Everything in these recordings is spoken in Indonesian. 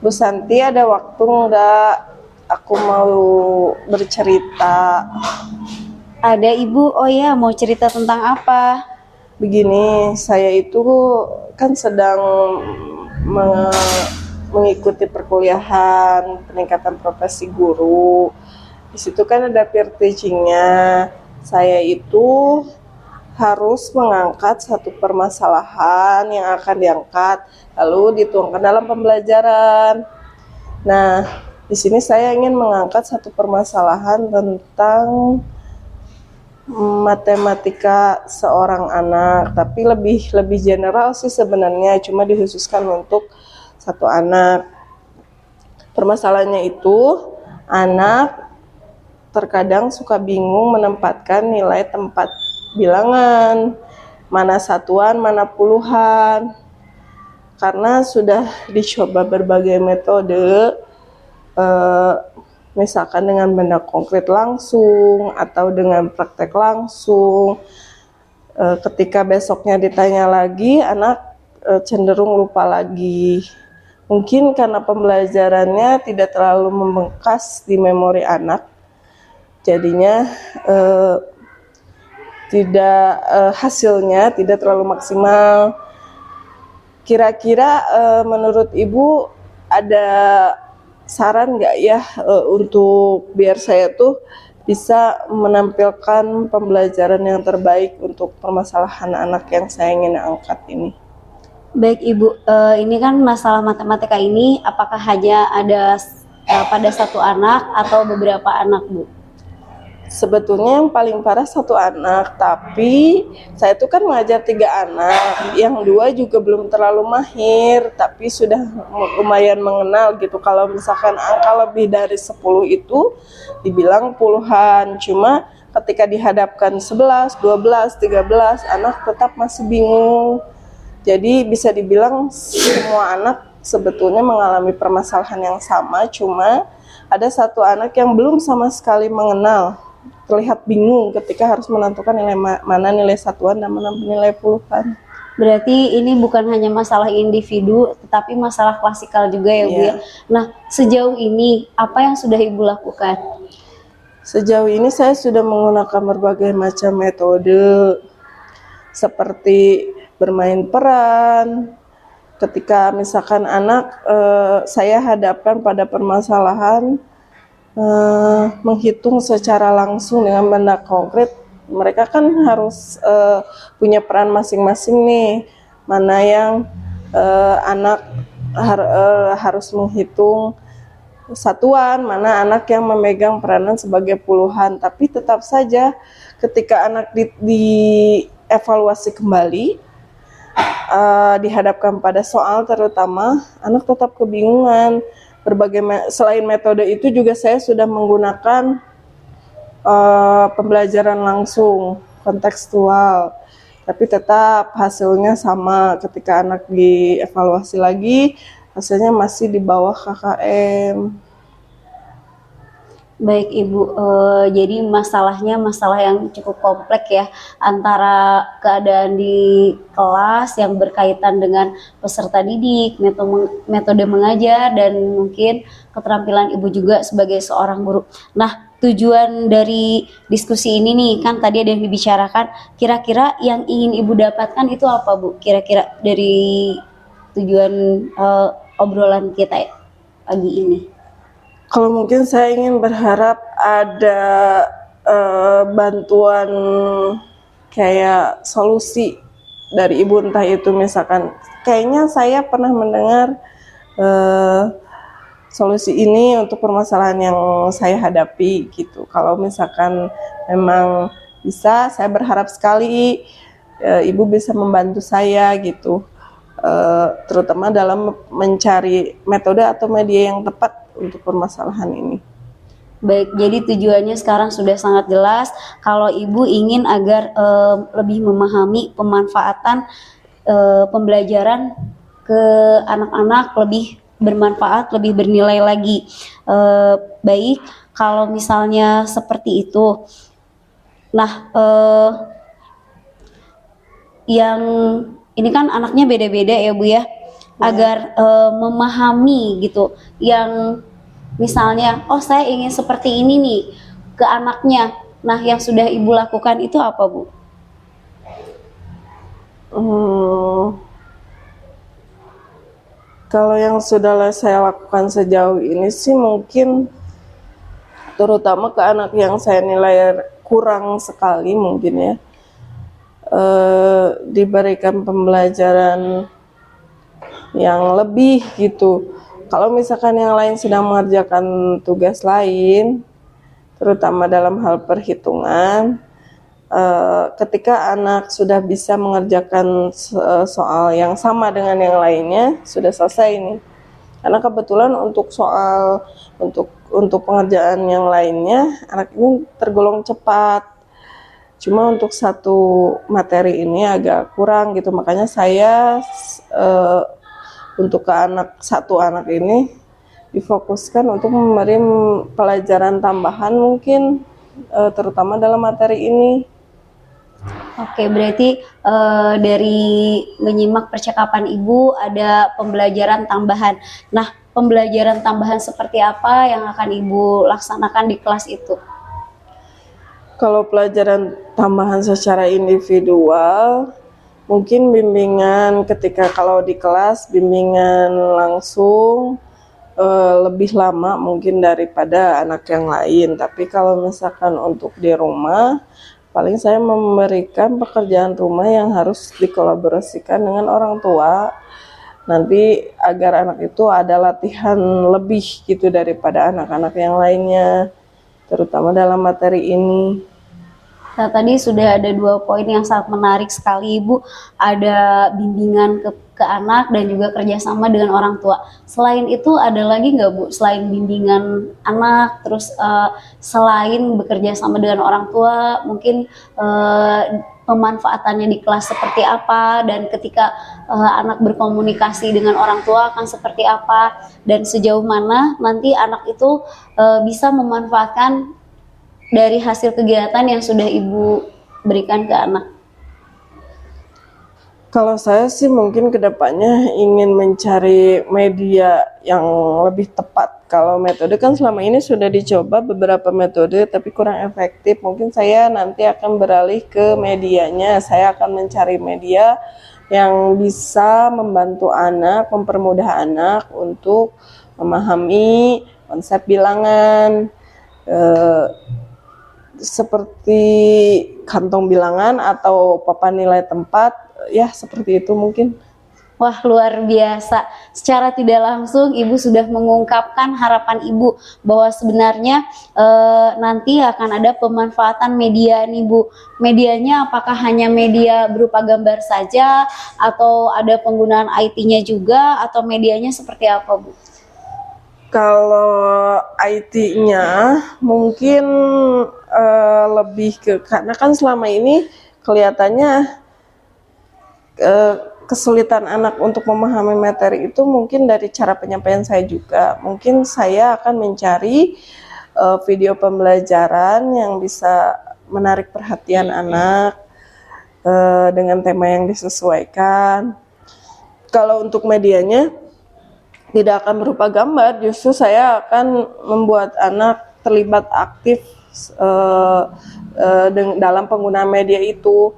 Bu Santi ada waktu nggak? Aku mau bercerita. Ada Ibu, oh ya mau cerita tentang apa? Begini, saya itu kan sedang mengikuti perkuliahan peningkatan profesi guru. Di situ kan ada peer teachingnya. Saya itu harus mengangkat satu permasalahan yang akan diangkat, lalu dituangkan dalam pembelajaran. Nah, di sini saya ingin mengangkat satu permasalahan tentang matematika seorang anak, tapi lebih general sih sebenarnya, cuma dikhususkan untuk satu anak. Permasalahannya itu, anak terkadang suka bingung menempatkan nilai tempat bilangan, mana satuan, mana puluhan. Karena sudah dicoba berbagai metode, misalkan dengan benda konkret langsung atau dengan praktek langsung. Ketika besoknya ditanya lagi, anak cenderung lupa lagi. Mungkin karena pembelajarannya tidak terlalu membekas di memori anak, jadinya hasilnya tidak terlalu maksimal. Kira-kira menurut Ibu ada saran nggak ya untuk biar saya tuh bisa menampilkan pembelajaran yang terbaik untuk permasalahan anak yang saya ingin angkat ini? Baik Ibu, ini kan masalah matematika ini apakah hanya ada pada satu anak atau beberapa anak Bu? Sebetulnya yang paling parah satu anak, tapi saya tuh kan mengajar 3 anak, yang 2 juga belum terlalu mahir, tapi sudah lumayan mengenal gitu. Kalau misalkan angka lebih dari 10 itu dibilang puluhan, cuma ketika dihadapkan 11, 12, 13, anak tetap masih bingung. Jadi bisa dibilang semua anak sebetulnya mengalami permasalahan yang sama, cuma ada satu anak yang belum sama sekali mengenal, terlihat bingung ketika harus menentukan nilai mana nilai satuan dan mana nilai puluhan. Berarti ini bukan hanya masalah individu, tetapi masalah klasikal juga ya Bu ya. Nah, sejauh ini apa yang sudah Ibu lakukan? Sejauh ini saya sudah menggunakan berbagai macam metode, seperti bermain peran. Ketika misalkan anak saya hadapkan pada permasalahan, menghitung secara langsung dengan benda konkret, mereka kan harus punya peran masing-masing nih, mana yang anak harus menghitung satuan, mana anak yang memegang peranan sebagai puluhan. Tapi tetap saja ketika anak dievaluasi kembali, dihadapkan pada soal terutama, anak tetap kebingungan. Selain metode itu juga saya sudah menggunakan pembelajaran langsung kontekstual, tapi tetap hasilnya sama. Ketika anak dievaluasi lagi, hasilnya masih di bawah KKM. Baik Ibu, jadi masalahnya masalah yang cukup kompleks ya, antara keadaan di kelas yang berkaitan dengan peserta didik, metode mengajar, dan mungkin keterampilan Ibu juga sebagai seorang guru. Nah, tujuan dari diskusi ini nih, kan tadi ada yang dibicarakan, kira-kira yang ingin Ibu dapatkan itu apa Bu? Kira-kira dari tujuan obrolan kita pagi ini. Kalau mungkin saya ingin berharap ada bantuan kayak solusi dari Ibu, entah itu misalkan kayaknya saya pernah mendengar solusi ini untuk permasalahan yang saya hadapi gitu. Kalau misalkan memang bisa, saya berharap sekali Ibu bisa membantu saya gitu, terutama dalam mencari metode atau media yang tepat untuk permasalahan ini. Baik, jadi tujuannya sekarang sudah sangat jelas. Kalau Ibu ingin agar lebih memahami pemanfaatan pembelajaran ke anak-anak lebih bermanfaat, lebih bernilai lagi. Baik, kalau misalnya seperti itu. Nah, yang ini kan anaknya beda-beda ya Bu ya. agar memahami gitu, yang misalnya oh saya ingin seperti ini nih ke anaknya. Nah, yang sudah Ibu lakukan itu apa, Bu? Hmm, kalau yang sudah saya lakukan sejauh ini sih mungkin terutama ke anak yang saya nilai kurang sekali mungkin ya, diberikan pembelajaran yang lebih gitu. Kalau misalkan yang lain sedang mengerjakan tugas lain, terutama dalam hal perhitungan, ketika anak sudah bisa mengerjakan soal yang sama dengan yang lainnya, sudah selesai ini. Karena kebetulan untuk soal untuk pengerjaan yang lainnya anak ini tergolong cepat. Cuma untuk satu materi ini agak kurang gitu. Makanya saya untuk ke satu anak ini difokuskan untuk memberi pelajaran tambahan mungkin terutama dalam materi ini. Oke, berarti dari menyimak percakapan Ibu ada pembelajaran tambahan. Nah, pembelajaran tambahan seperti apa yang akan Ibu laksanakan di kelas itu? Kalau pelajaran tambahan secara individual, mungkin bimbingan ketika kalau di kelas, bimbingan langsung lebih lama mungkin daripada anak yang lain. Tapi kalau misalkan untuk di rumah, paling saya memberikan pekerjaan rumah yang harus dikolaborasikan dengan orang tua. Nanti agar anak itu ada latihan lebih gitu daripada anak-anak yang lainnya, terutama dalam materi ini. Nah, tadi sudah ada 2 poin yang sangat menarik sekali, Ibu. Ada bimbingan ke anak dan juga kerjasama dengan orang tua. Selain itu ada lagi nggak, Bu? Selain bimbingan anak, terus selain bekerja sama dengan orang tua, mungkin pemanfaatannya di kelas seperti apa, dan ketika anak berkomunikasi dengan orang tua akan seperti apa, dan sejauh mana nanti anak itu bisa memanfaatkan dari hasil kegiatan yang sudah Ibu berikan ke anak. Kalau saya sih mungkin kedepannya ingin mencari media yang lebih tepat. Kalau metode kan selama ini sudah dicoba beberapa metode tapi kurang efektif. Mungkin saya nanti akan beralih ke medianya. Saya akan mencari media yang bisa membantu anak, mempermudah anak untuk memahami konsep bilangan, seperti kantong bilangan atau papan nilai tempat, ya seperti itu mungkin. Wah, luar biasa. Secara tidak langsung Ibu sudah mengungkapkan harapan Ibu bahwa sebenarnya nanti akan ada pemanfaatan media nih, Bu. Medianya apakah hanya media berupa gambar saja atau ada penggunaan IT-nya juga, atau medianya seperti apa, Bu? Kalau IT-nya mungkin lebih ke, karena kan selama ini kelihatannya kesulitan anak untuk memahami materi itu mungkin dari cara penyampaian saya juga. Mungkin saya akan mencari video pembelajaran yang bisa menarik perhatian anak dengan tema yang disesuaikan. Kalau untuk medianya tidak akan berupa gambar, justru saya akan membuat anak terlibat aktif dalam penggunaan media itu.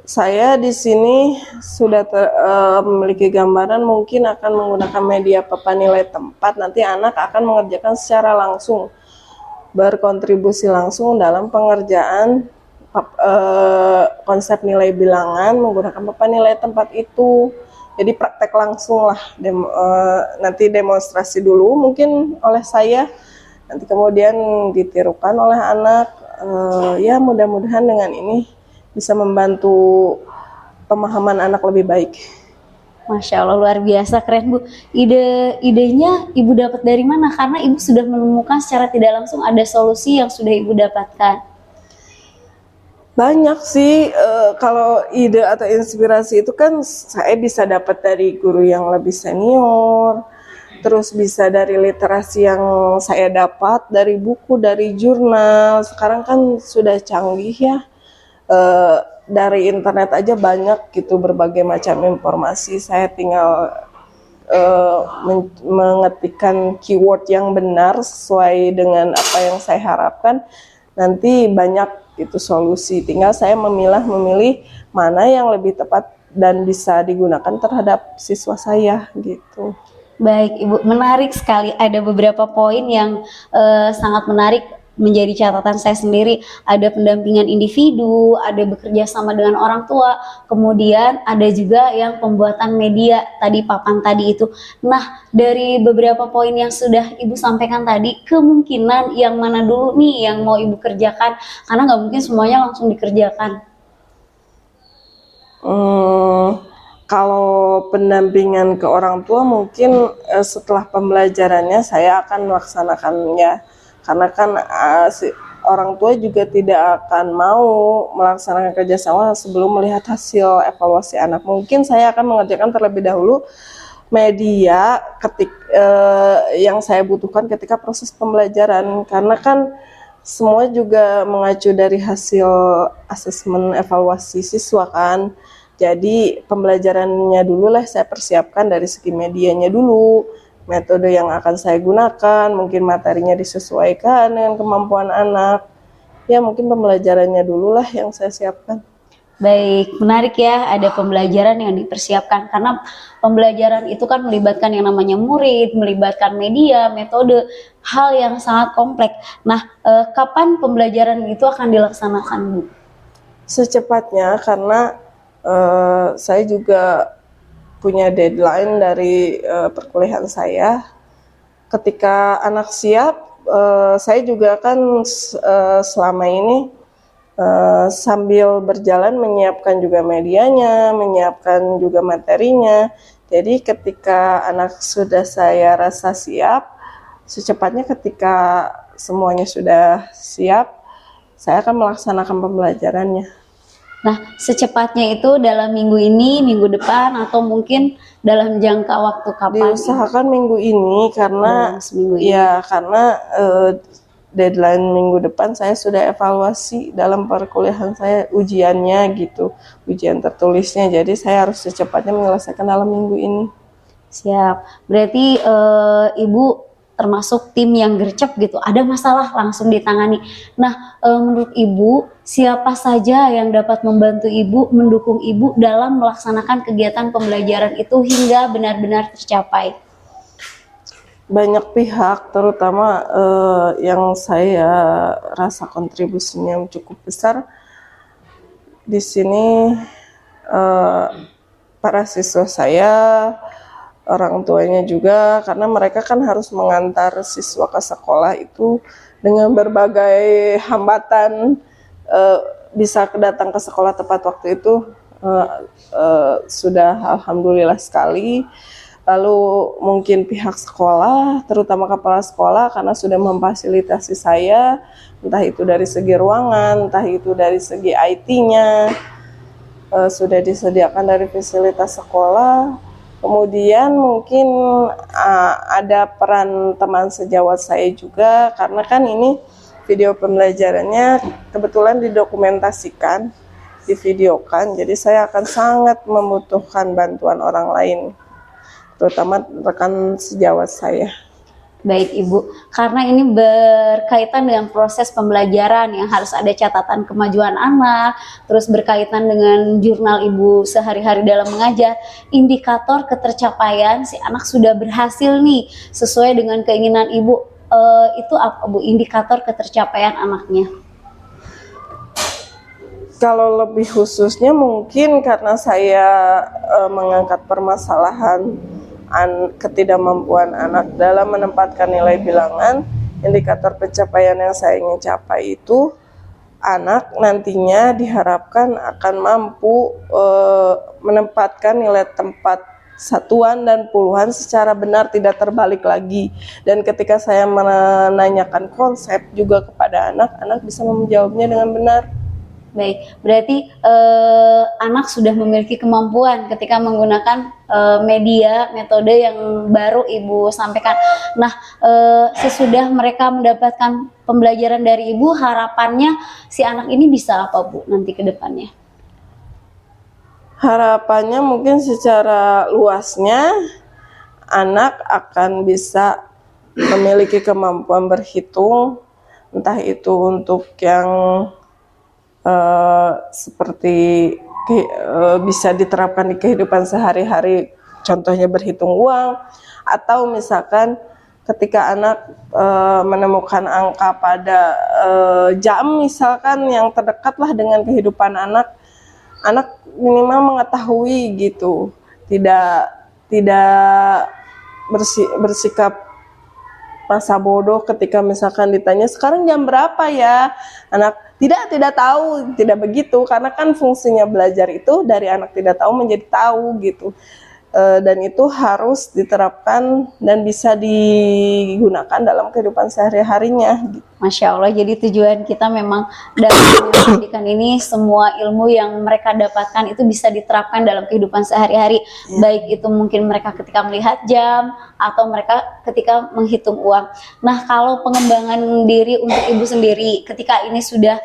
Saya di sini sudah memiliki gambaran, mungkin akan menggunakan media papan nilai tempat. Nanti anak akan mengerjakan secara langsung, berkontribusi langsung dalam pengerjaan konsep nilai bilangan menggunakan papan nilai tempat itu. Jadi praktek langsung lah, nanti demonstrasi dulu mungkin oleh saya, nanti kemudian ditirukan oleh anak. Ya mudah-mudahan dengan ini bisa membantu pemahaman anak lebih baik. Masya Allah, luar biasa, keren, Bu. Idenya Ibu dapat dari mana? Karena Ibu sudah menemukan secara tidak langsung ada solusi yang sudah Ibu dapatkan. Banyak sih, kalau ide atau inspirasi itu kan saya bisa dapat dari guru yang lebih senior, terus bisa dari literasi yang saya dapat dari buku, dari jurnal. Sekarang kan sudah canggih ya, dari internet aja banyak gitu berbagai macam informasi. Saya tinggal mengetikkan keyword yang benar sesuai dengan apa yang saya harapkan, nanti banyak itu solusi. Tinggal saya memilih mana yang lebih tepat dan bisa digunakan terhadap siswa saya gitu. Baik, Ibu, menarik sekali. Ada beberapa poin yang sangat menarik menjadi catatan saya sendiri. Ada pendampingan individu, ada bekerja sama dengan orang tua, kemudian ada juga yang pembuatan media tadi, papan tadi itu. Nah, dari beberapa poin yang sudah Ibu sampaikan tadi, kemungkinan yang mana dulu nih yang mau Ibu kerjakan? Karena nggak mungkin semuanya langsung dikerjakan. Kalau pendampingan ke orang tua mungkin setelah pembelajarannya saya akan melaksanakannya, karena kan orang tua juga tidak akan mau melaksanakan kerjasama sebelum melihat hasil evaluasi anak. Mungkin saya akan mengerjakan terlebih dahulu media yang saya butuhkan ketika proses pembelajaran, karena kan semua juga mengacu dari hasil asesmen evaluasi siswa kan. Jadi pembelajarannya dulu lah saya persiapkan dari segi medianya dulu, metode yang akan saya gunakan, mungkin materinya disesuaikan dengan kemampuan anak. Ya mungkin pembelajarannya dulu lah yang saya siapkan. Baik, menarik ya, ada pembelajaran yang dipersiapkan, karena pembelajaran itu kan melibatkan yang namanya murid, melibatkan media, metode, hal yang sangat kompleks. Nah, kapan pembelajaran itu akan dilaksanakan, Bu? Secepatnya, karena saya juga punya deadline dari perkuliahan saya. Ketika anak siap, saya juga kan selama ini sambil berjalan menyiapkan juga medianya, menyiapkan juga materinya. Jadi ketika anak sudah saya rasa siap, secepatnya ketika semuanya sudah siap, saya akan melaksanakan pembelajarannya. Nah, secepatnya itu dalam minggu ini, minggu depan, atau mungkin dalam jangka waktu kapan? Diusahakan minggu ini karena seminggu ini. Ya karena deadline minggu depan saya sudah evaluasi dalam perkuliahan saya ujiannya gitu, ujian tertulisnya. Jadi saya harus secepatnya menyelesaikan dalam minggu ini. Siap. Berarti Ibu termasuk tim yang gercep gitu. Ada masalah langsung ditangani. Nah, menurut Ibu, siapa saja yang dapat membantu Ibu, mendukung Ibu dalam melaksanakan kegiatan pembelajaran itu hingga benar-benar tercapai? Banyak pihak, terutama yang saya rasa kontribusinya cukup besar di sini, para siswa saya, orang tuanya juga, karena mereka kan harus mengantar siswa ke sekolah itu dengan berbagai hambatan. Bisa datang ke sekolah tepat waktu itu sudah alhamdulillah sekali. Lalu mungkin pihak sekolah, terutama kepala sekolah, karena sudah memfasilitasi saya, entah itu dari segi ruangan, entah itu dari segi IT-nya, sudah disediakan dari fasilitas sekolah. Kemudian mungkin ada peran teman sejawat saya juga, karena kan ini video pembelajarannya kebetulan didokumentasikan, divideokan, jadi saya akan sangat membutuhkan bantuan orang lain, terutama rekan sejawat saya. Baik Ibu, karena ini berkaitan dengan proses pembelajaran yang harus ada catatan kemajuan anak, terus berkaitan dengan jurnal Ibu sehari-hari dalam mengajar, indikator ketercapaian si anak sudah berhasil nih sesuai dengan keinginan Ibu, itu apa Bu, indikator ketercapaian anaknya? Kalau lebih khususnya mungkin karena saya mengangkat permasalahan ketidakmampuan anak dalam menempatkan nilai bilangan, indikator pencapaian yang saya ingin capai itu anak nantinya diharapkan akan mampu menempatkan nilai tempat satuan dan puluhan secara benar, tidak terbalik lagi. Dan ketika saya menanyakan konsep juga kepada anak, anak bisa menjawabnya dengan benar. Baik, berarti anak sudah memiliki kemampuan ketika menggunakan media, metode yang baru Ibu sampaikan. Nah, sesudah mereka mendapatkan pembelajaran dari Ibu, harapannya si anak ini bisa apa Bu nanti ke depannya? Harapannya mungkin secara luasnya anak akan bisa memiliki kemampuan berhitung, entah itu untuk yang seperti bisa diterapkan di kehidupan sehari-hari, contohnya berhitung uang, atau misalkan ketika anak menemukan angka pada jam misalkan yang terdekatlah dengan kehidupan anak, anak minimal mengetahui gitu, tidak bersikap masa bodoh ketika misalkan ditanya sekarang jam berapa ya, anak tidak tahu, tidak begitu, karena kan fungsinya belajar itu dari anak tidak tahu menjadi tahu gitu. Dan itu harus diterapkan dan bisa digunakan dalam kehidupan sehari-harinya. Masya Allah, jadi tujuan kita memang dalam pendidikan ini semua ilmu yang mereka dapatkan itu bisa diterapkan dalam kehidupan sehari-hari, baik itu mungkin mereka ketika melihat jam atau mereka ketika menghitung uang. Nah, kalau pengembangan diri untuk ibu sendiri ketika ini sudah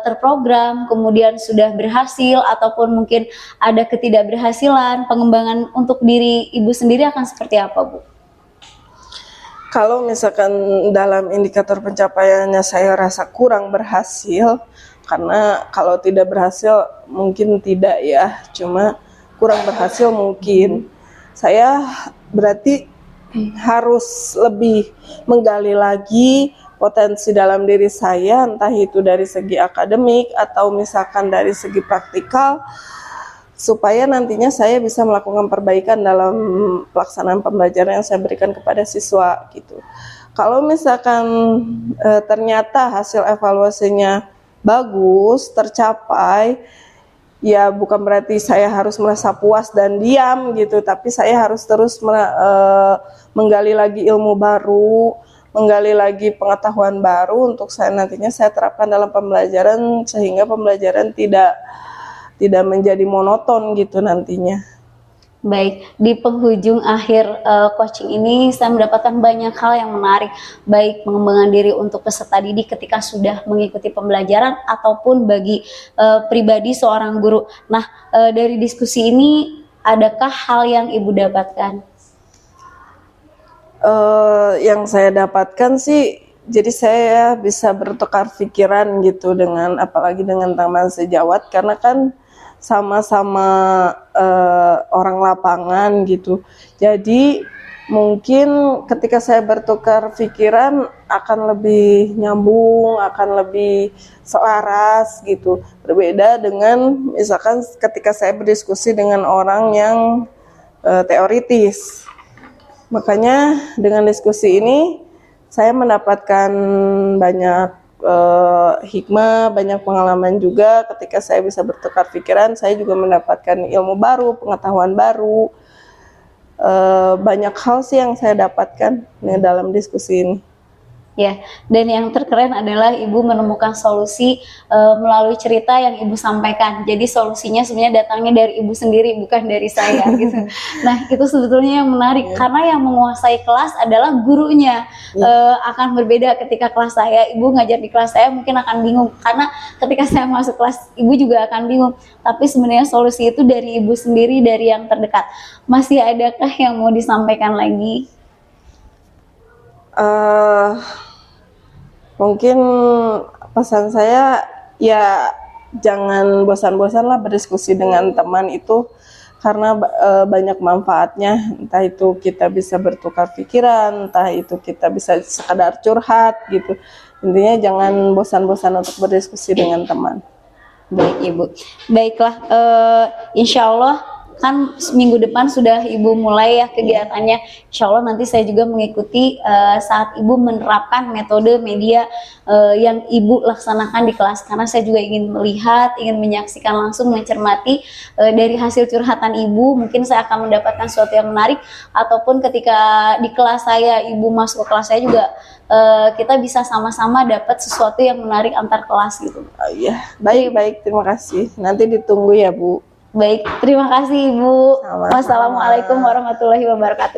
terprogram, kemudian sudah berhasil ataupun mungkin ada ketidakberhasilan, pengembangan untuk diri ibu sendiri akan seperti apa, Bu? Kalau misalkan dalam indikator pencapaiannya saya rasa kurang berhasil, karena kalau tidak berhasil mungkin tidak ya, cuma kurang berhasil mungkin. Saya berarti harus lebih menggali lagi potensi dalam diri saya, entah itu dari segi akademik atau misalkan dari segi praktikal, supaya nantinya saya bisa melakukan perbaikan dalam pelaksanaan pembelajaran yang saya berikan kepada siswa gitu. Kalau misalkan ternyata hasil evaluasinya bagus, tercapai, ya bukan berarti saya harus merasa puas dan diam gitu, tapi saya harus terus menggali lagi ilmu baru, menggali lagi pengetahuan baru untuk saya nantinya saya terapkan dalam pembelajaran sehingga pembelajaran tidak menjadi monoton gitu nantinya. Baik, di penghujung akhir coaching ini saya mendapatkan banyak hal yang menarik, baik pengembangan diri untuk peserta didik ketika sudah mengikuti pembelajaran ataupun bagi pribadi seorang guru. Nah, dari diskusi ini adakah hal yang Ibu dapatkan? Yang saya dapatkan sih, jadi saya bisa bertukar pikiran gitu dengan, apalagi dengan teman sejawat, karena kan sama-sama orang lapangan gitu. Jadi mungkin ketika saya bertukar pikiran akan lebih nyambung, akan lebih selaras gitu. Berbeda dengan misalkan ketika saya berdiskusi dengan orang yang teoritis. Makanya dengan diskusi ini saya mendapatkan banyak hikmah, banyak pengalaman juga. Ketika saya bisa bertukar pikiran, saya juga mendapatkan ilmu baru, pengetahuan baru. Banyak hal sih yang saya dapatkan dalam diskusi ini. Ya, dan yang terkeren adalah Ibu menemukan solusi melalui cerita yang Ibu sampaikan. Jadi solusinya sebenarnya datangnya dari Ibu sendiri, bukan dari saya gitu. Nah, itu sebetulnya yang menarik, karena yang menguasai kelas adalah gurunya. Akan berbeda ketika kelas saya, Ibu ngajar di kelas saya mungkin akan bingung, karena ketika saya masuk kelas Ibu juga akan bingung. Tapi sebenarnya solusi itu dari Ibu sendiri, dari yang terdekat. Masih adakah yang mau disampaikan lagi? Mungkin pesan saya ya jangan bosan-bosanlah berdiskusi dengan teman itu, karena banyak manfaatnya. Entah itu kita bisa bertukar pikiran, entah itu kita bisa sekadar curhat gitu. Intinya jangan bosan-bosan untuk berdiskusi dengan teman. Baik Ibu, baiklah, insya Allah kan minggu depan sudah Ibu mulai ya kegiatannya. Insya Allah nanti saya juga mengikuti saat Ibu menerapkan metode media yang Ibu laksanakan di kelas, karena saya juga ingin melihat, ingin menyaksikan langsung, mencermati dari hasil curhatan Ibu. Mungkin saya akan mendapatkan sesuatu yang menarik, ataupun ketika di kelas saya, Ibu masuk ke kelas saya juga kita bisa sama-sama dapat sesuatu yang menarik antar kelas gitu. Iya, baik, terima kasih. Nanti ditunggu ya Bu. Baik, terima kasih Ibu. Sama-sama. Wassalamualaikum warahmatullahi wabarakatuh.